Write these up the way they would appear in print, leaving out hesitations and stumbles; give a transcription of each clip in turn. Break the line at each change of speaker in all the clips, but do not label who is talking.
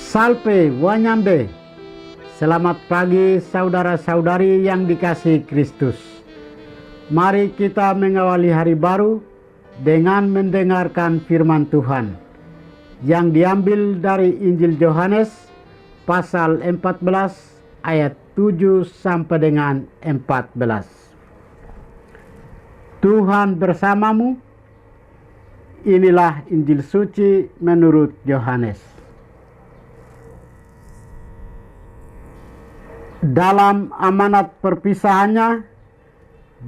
Salve Wanyambe. Selamat pagi saudara-saudari yang dikasihi Kristus. Mari kita mengawali hari baru dengan mendengarkan firman Tuhan yang diambil dari Injil Yohanes pasal 14 ayat 7 sampai dengan 14. Tuhan bersamamu. Inilah Injil suci menurut Yohanes. Dalam amanat perpisahannya,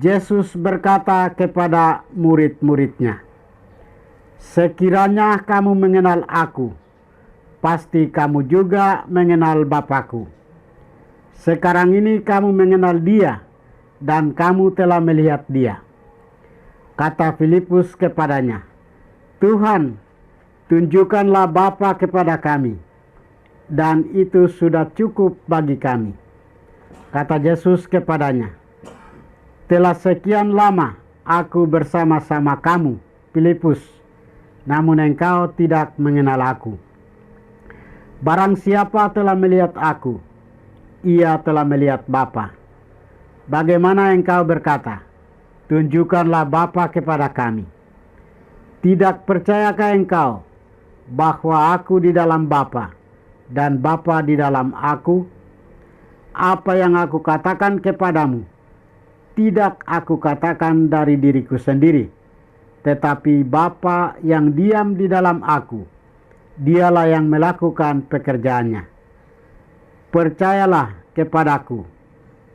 Yesus berkata kepada murid-muridnya, "Sekiranya kamu mengenal aku, pasti kamu juga mengenal Bapa-Ku. Sekarang ini kamu mengenal Dia, dan kamu telah melihat Dia." Kata Filipus kepadanya, "Tuhan, tunjukkanlah Bapa kepada kami, dan itu sudah cukup bagi kami." Kata Yesus kepadanya, "Telah sekian lama aku bersama-sama kamu, Filipus, namun engkau tidak mengenal aku. Barang siapa telah melihat aku, ia telah melihat Bapa. Bagaimana engkau berkata, 'Tunjukkanlah Bapa kepada kami'? Tidak percayakah engkau bahwa aku di dalam Bapa dan Bapa di dalam aku? Apa yang aku katakan kepadamu, tidak aku katakan dari diriku sendiri, tetapi Bapa yang diam di dalam aku, dialah yang melakukan pekerjaannya. Percayalah kepadaku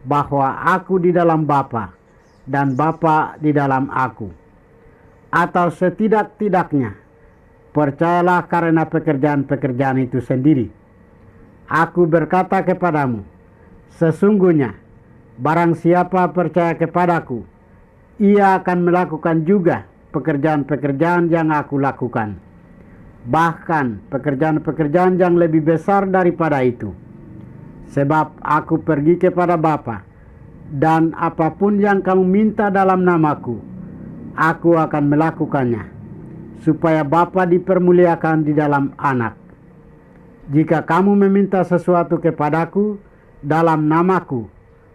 bahwa aku di dalam Bapa dan Bapa di dalam aku. Atau setidak-tidaknya, percayalah karena pekerjaan-pekerjaan itu sendiri. Aku berkata kepadamu, sesungguhnya barang siapa percaya kepadaku, ia akan melakukan juga pekerjaan-pekerjaan yang aku lakukan. Bahkan pekerjaan-pekerjaan yang lebih besar daripada itu. Sebab aku pergi kepada Bapa, dan apapun yang kamu minta dalam namaku, aku akan melakukannya, supaya Bapa dipermuliakan di dalam Anak. Jika kamu meminta sesuatu kepadaku dalam namaku,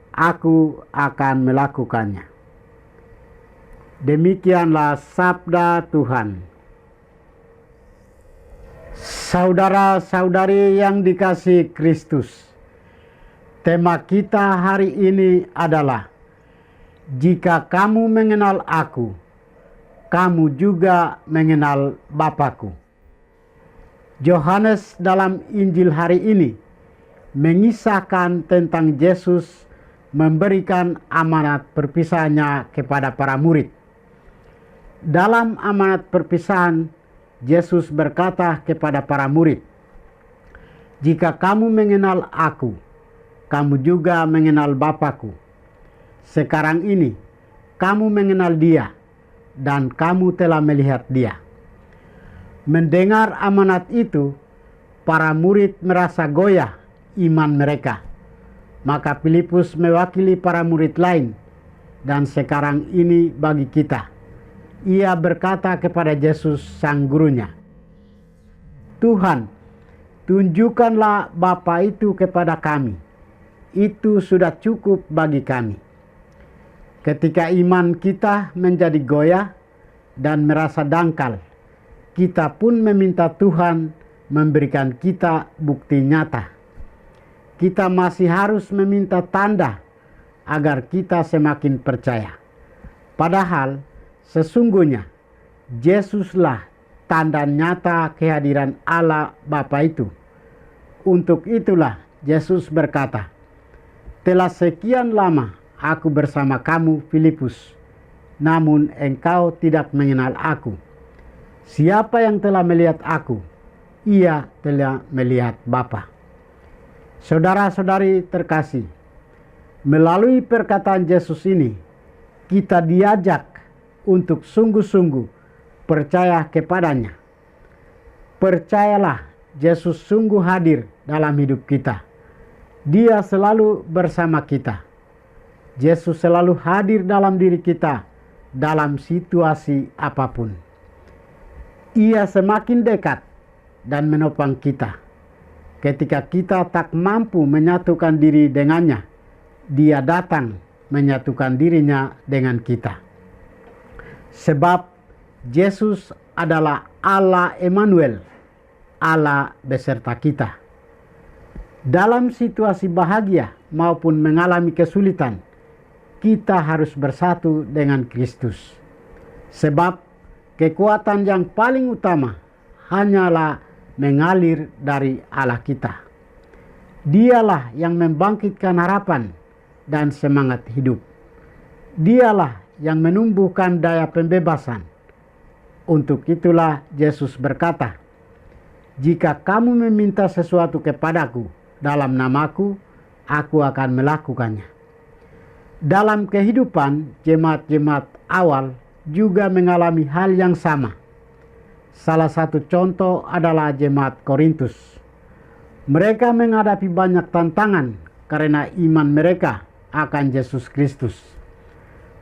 aku akan melakukannya." Demikianlah sabda Tuhan. Saudara-saudari yang dikasihi Kristus, tema kita hari ini adalah jika kamu mengenal aku, kamu juga mengenal Bapa-Ku. Yohanes dalam Injil hari ini mengisahkan tentang Yesus memberikan amanat perpisahannya kepada para murid. Dalam amanat perpisahan, Yesus berkata kepada para murid, "Jika kamu mengenal aku, kamu juga mengenal Bapa-Ku. Sekarang ini kamu mengenal Dia, dan kamu telah melihat Dia." Mendengar amanat itu, para murid merasa goyah iman mereka. Maka Filipus mewakili para murid lain, dan sekarang ini bagi kita. Ia berkata kepada Yesus sang gurunya, "Tuhan, tunjukkanlah Bapa itu kepada kami. Itu sudah cukup bagi kami." Ketika iman kita menjadi goyah dan merasa dangkal, kita pun meminta Tuhan memberikan kita bukti nyata. Kita masih harus meminta tanda agar kita semakin percaya. Padahal sesungguhnya Yesuslah tanda nyata kehadiran Allah Bapa itu. Untuk itulah Yesus berkata, "Telah sekian lama aku bersama kamu, Filipus, namun engkau tidak mengenal aku. Siapa yang telah melihat aku, ia telah melihat Bapa." Saudara-saudari terkasih, melalui perkataan Yesus ini, kita diajak untuk sungguh-sungguh percaya kepadanya. Percayalah, Yesus sungguh hadir dalam hidup kita. Dia selalu bersama kita. Yesus selalu hadir dalam diri kita dalam situasi apapun. Ia semakin dekat dan menopang kita. ketika kita tak mampu menyatukan diri dengannya, Dia datang menyatukan dirinya dengan kita. Sebab Yesus adalah Allah Emmanuel, Allah beserta kita. Dalam situasi bahagia maupun mengalami kesulitan, kita harus bersatu dengan Kristus. Sebab kekuatan yang paling utama hanyalah mengalir dari Allah kita. Dialah yang membangkitkan harapan dan semangat hidup. Dialah yang menumbuhkan daya pembebasan. Untuk itulah Yesus berkata, "Jika kamu meminta sesuatu kepadaku dalam namaku, aku akan melakukannya." Dalam kehidupan jemaat-jemaat awal juga mengalami hal yang sama. Salah satu contoh adalah jemaat Korintus. Mereka menghadapi banyak tantangan karena iman mereka akan Yesus Kristus.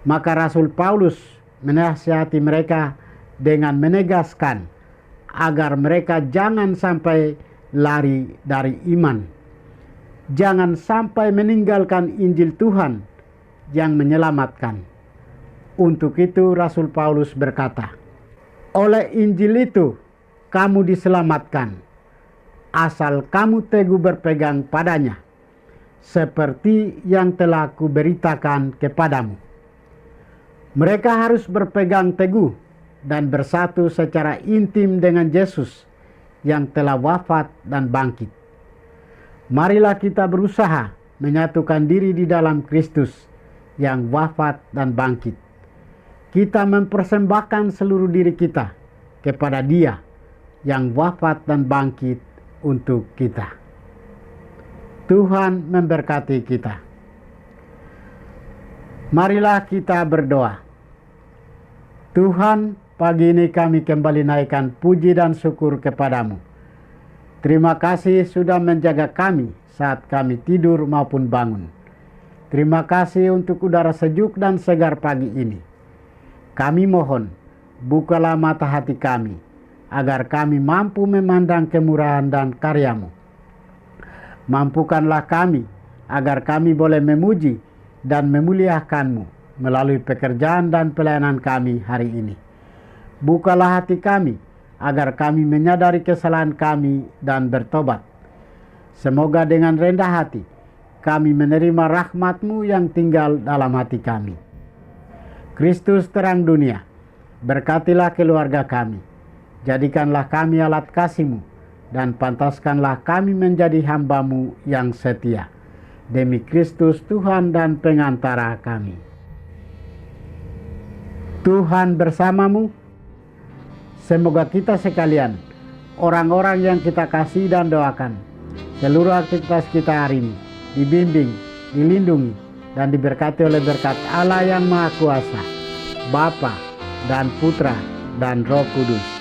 Maka Rasul Paulus menasihati mereka dengan menegaskan agar mereka jangan sampai lari dari iman. Jangan sampai meninggalkan Injil Tuhan yang menyelamatkan. Untuk itu Rasul Paulus berkata, "Oleh Injil itu kamu diselamatkan, asal kamu teguh berpegang padanya, seperti yang telah kuberitakan kepadamu." Mereka harus berpegang teguh dan bersatu secara intim dengan Yesus yang telah wafat dan bangkit. Marilah kita berusaha menyatukan diri di dalam Kristus yang wafat dan bangkit. Kita mempersembahkan seluruh diri kita kepada Dia yang wafat dan bangkit untuk kita. Tuhan memberkati kita. Marilah kita berdoa. Tuhan, pagi ini kami kembali naikkan puji dan syukur kepadamu. Terima kasih sudah menjaga kami saat kami tidur maupun bangun. Terima kasih untuk udara sejuk dan segar pagi ini. Kami mohon, bukalah mata hati kami, agar kami mampu memandang kemurahan dan karya-Mu. Mampukanlah kami, agar kami boleh memuji dan memuliakan-Mu melalui pekerjaan dan pelayanan kami hari ini. Bukalah hati kami, agar kami menyadari kesalahan kami dan bertobat. Semoga dengan rendah hati, kami menerima rahmat-Mu yang tinggal dalam hati kami. Kristus terang dunia, berkatilah keluarga kami. Jadikanlah kami alat kasih-Mu, dan pantaskanlah kami menjadi hamba-Mu yang setia. Demi Kristus Tuhan dan pengantara kami. Tuhan bersamamu. Semoga kita sekalian, orang-orang yang kita kasih dan doakan, seluruh aktivitas kita hari ini dibimbing, dilindungi, dan diberkati oleh berkat Allah yang Maha Kuasa, Bapa dan Putra dan Roh Kudus.